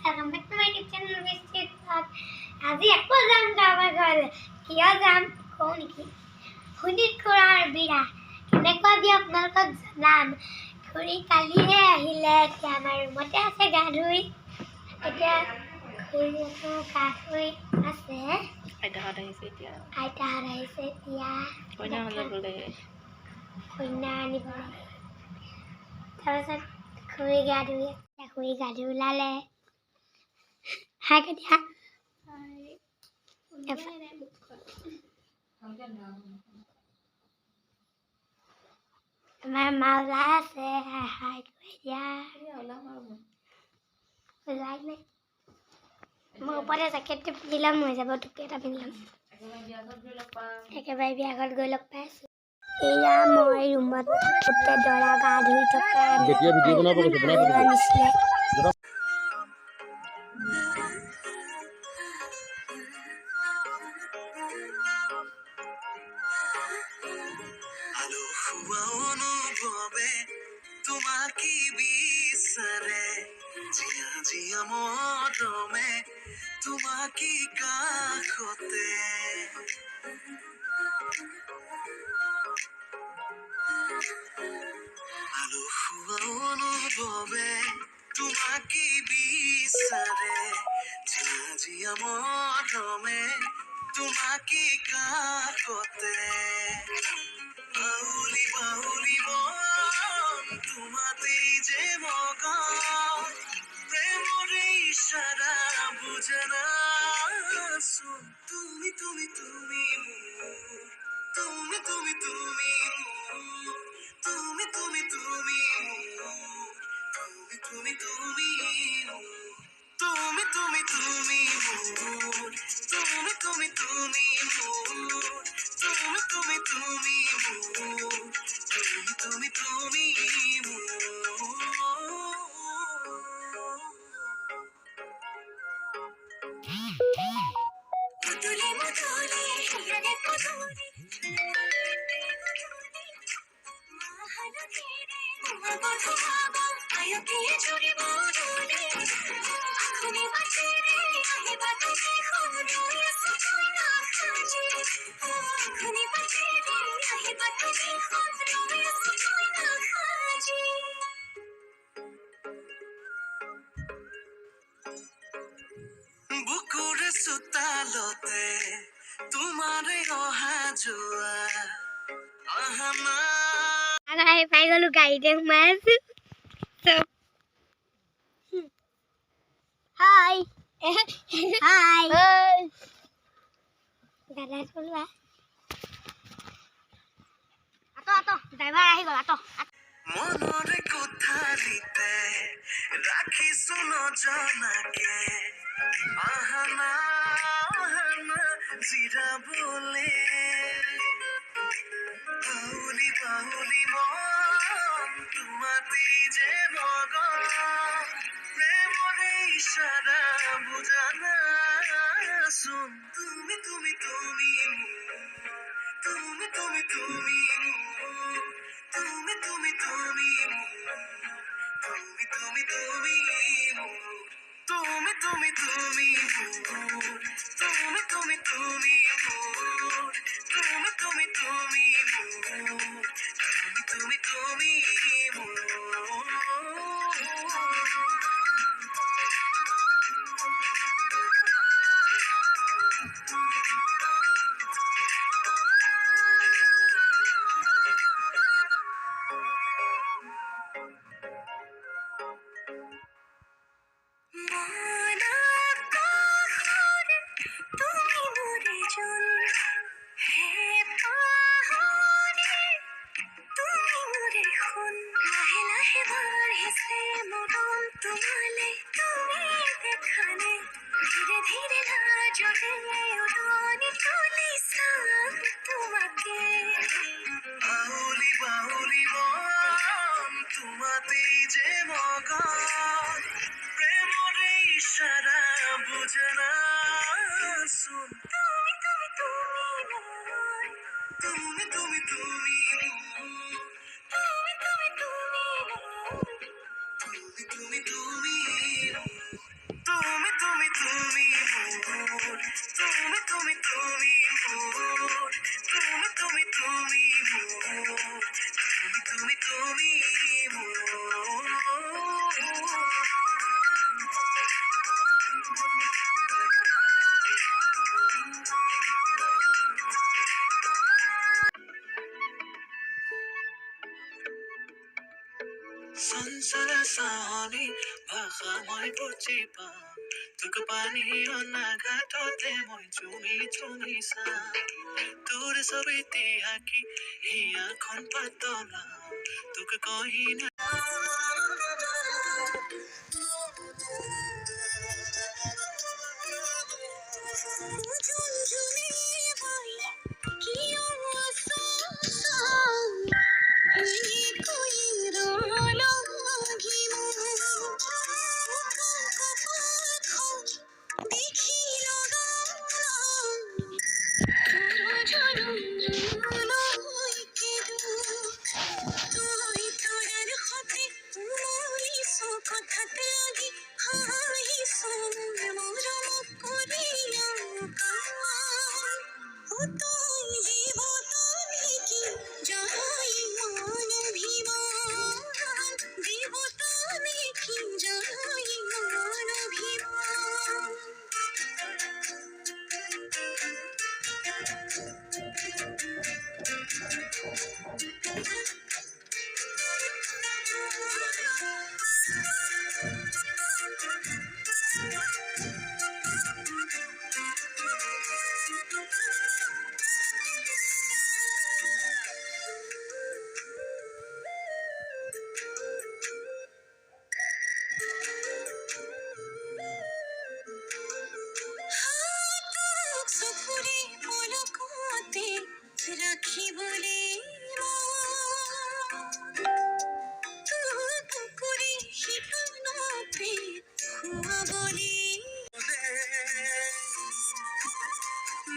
Welcome back to my YouTube channel, Vistit Vlog. আজি আকৌ যাম গাঁৱৰ ঘৰলৈ। কিয় যাম কওঁ নেকি? শুনিত খুৰাৰ বিয়া কেনেকুৱা দিয়ে আপোনালোকক জনাম। খুৰী কালিহে আহিলে, এতিয়া আমাৰ ৰুমতে আছে গা ধুই। এতিয়া খুৰীটো গা ধুই আছে। আইতাহঁত আহিছে এতিয়া। কইনা আনিবলৈ তাৰপিছত খুৰী গা ধুই আছে। খুৰী গা ধুই ওলালে। হাই কেতিয়া আমাৰ মা ওলাই আছে। হাই এতিয়া ওলাই নাই। মোৰ ওপৰতে জেকেটটো পিন্ধি ল'ম, হৈ যাব। টুপি এটা পিন্ধি ল'ম। একেবাৰে বিয়া ঘৰত গৈ লগ পাইছোঁ। এয়া মই ৰুমত থাকোঁতে দৰা গা ধুই থকা আনিছিলে। তোমাকে বিচাৰে জিয়া জিয়া মৰমে তোমাকে কাষতে আলসুৱা অনুভৱে তোমাকে বিচাৰে জিয়া জিয়া মৰমে তোমাকে কাষতে বাউলি বাউলি মন তোমাতেই যে মগন প্ৰেমৰে ইশাৰা বুজে নাচোন তুমি তুমি তুমি মোৰ তুমি তুমি তুমি মোৰ তুমি তুমি তুমি মোৰ তুমি তুমি তুমি মোৰ তুমি তুমি তুমি মোৰ তুমি তুমি তুমি মোৰ তুমি তুমি তুমি মোৰ তুমি তুমি মুতুলি মুতুলি হিয়ারে পুতুলি মহানদীরে মহাবধুয়াবা আয়কে জুড়ে বদলে আখনি বাজিরে আহিবা তুমি খুঁজে সুই না খাজি আখনি বাজিরে আহিবা তুমি খুঁজে সুই না খাজি বুকুৰে চোতালতে তোমাৰে অহা যোৱা আহানা পাই গ'লো, গাড়ীতে সোমাই আছো। হাই হাই দাদা চলোৱা ড্ৰাইভাৰ আহি গ'ল। মনৰে কোঠালিতে ৰাখিছো নজনাকে আহানা আহানা জিৰাবলে বাউলি বাউলি মন তোমাতেই যে মগন প্ৰেমৰে ইশাৰা বুজা নাচোন তুমি তুমি তুমি মোৰ তুমি তুমি তুমি মোৰ তুমি তুমি তুমি মোৰ তুমি তুমি তুমি মোৰ তুমি তুমি তুমি মোৰ তুমি তুমি তুমি মোৰ তুমি তুমি তুমি মোৰ তুমি তুমি ধীরে ধীরে লাজরে উড়ানি তুলিসাম তোমাকে বাউলি বাউলি মন তোমাতেই যে মগন প্রেমরে ইশারা বুঝে নাচোন তুমি তুমি তুমি মোৰ তুমি তুমি তুমি মোৰ তুমি তুমি তুমি মোৰ তুমি তুমি তুমি পঞ্চৰচনী ভাষা মই বুজি পাওঁ তোক পানী অনা ঘাটতে মই চুমি চুমি চাওঁ তোৰ ছবিতে আঁকি হিয়াখন পাতলা তোক কহি না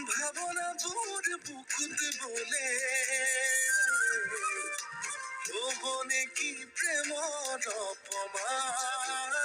ভাবনাবোৰ বুকুত বলে হবনে কি প্ৰেমৰ অপমান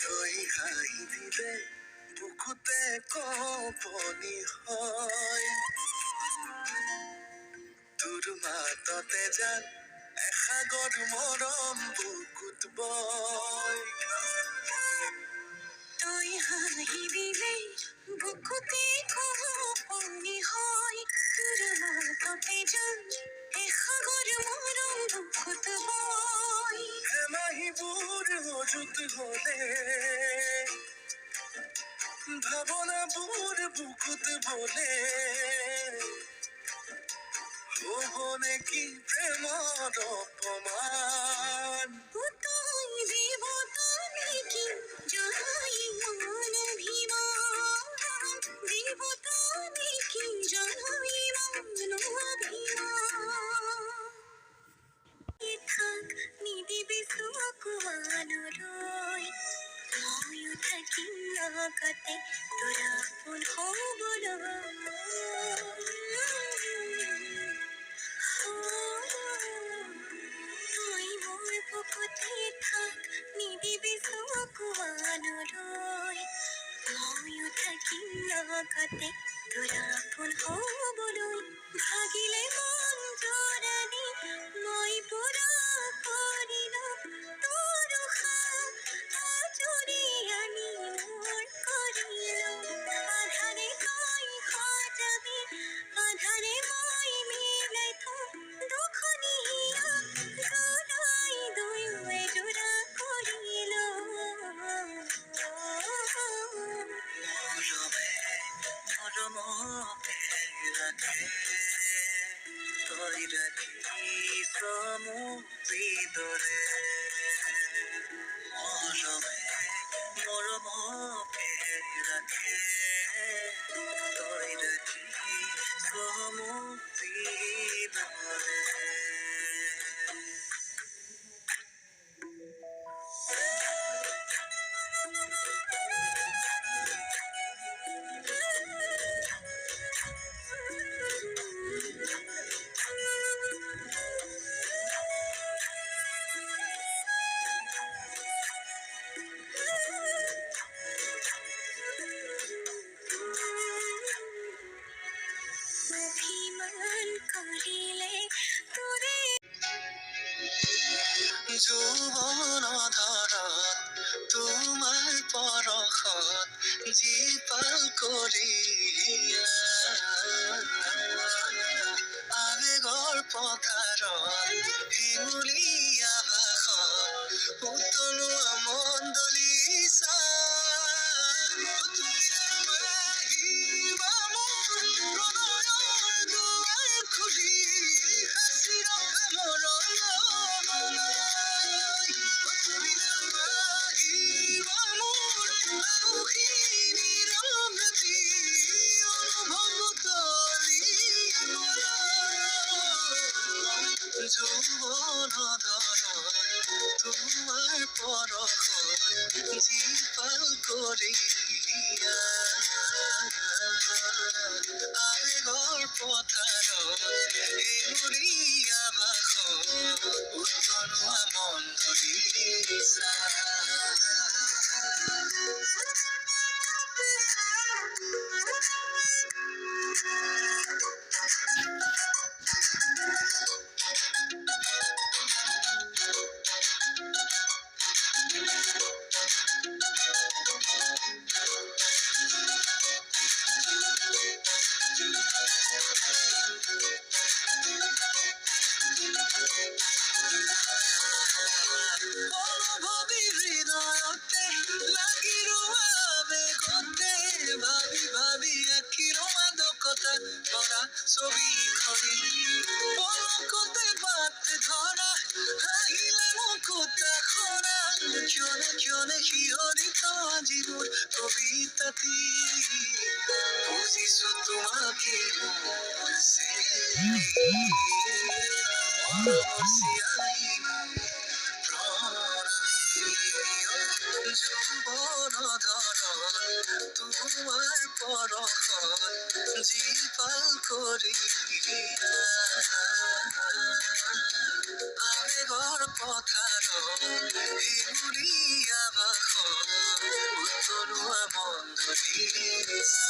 তই হাঁহি দিলে বুকুতে কঁপনি হয় তোৰ মাততে যেন এসাগৰ মৰম বুকুত বয় তই হাঁহি দিলে বুকুতে কঁপনি হয় তোৰ মাততে যেন এসাগৰ মৰম বুকুত বয় হেমাহিবোৰ অযুত হলে ভাবনাবোৰ বুকুত বলে হবনে কি প্ৰেমৰ অপমান নিদিবি চকুৱানলৈ ময়ো থাকিম লগতে তোৰ আপোন তই মোৰ বুকুতে থাক নিদিবি চকুৱানলৈ ময়ো থাকিম লগতে তোৰ আপোন হ'বলৈ ভাগিলে মন জৰানি মই পুৰা কৰিলো তোৰ আজৰি আনি মোৰ কৰিলো আধাৰে তই সজাবি আধাৰে মই মিলাই থম দুখনীয়া জোনাই দুয়োৱে জোৰা কৰিলো মৰমকে ৰাখে তই ৰাখিছ মোক হৃদৰে মৰমকে ৰাখে তই ৰাখিছ মোক হৃদৰে যৌৱন ধৰত তোমাৰ পৰশত জীপাল কৰি আবেগৰ পথাৰত শিমলীয়া ভাষত উতলোৱা মন্দলিচা আহিবা মোৰ প্ৰণয়ৰ দুৱাৰ খুলি সাঁচি ৰখা মৰমলৈ। তুমি আহিবা মোৰ আনুষিনী ৰংগতি অনুভৱ তলিবলৈ। যৌৱন ধৰত তোমাৰ পৰশত জীপাল কৰি আবেগৰ পথাৰত শিমলীয়া ভাষত উতলোৱা মন্দলিচা। অনুভৱী হৃদয়তে লাগি ৰোৱা আবেগতে ভাবি ভাবি আখিৰো মাদকতা কৰা ছবিখনি পলকতে বাট ধৰা আহিলে মুকুতা সৰা ক্ষণে শিহৰিত আজি মোৰ কবিতাটি বুজিছো তোমাকে মোৰ পৰৱৰ্তী আহিব যৌৱন ধৰত তোমাৰ পৰশত জীপাল কৰি আবেগৰ পথাৰত শিমলীয়া ভাষত উতলোৱা মন্দলিচা।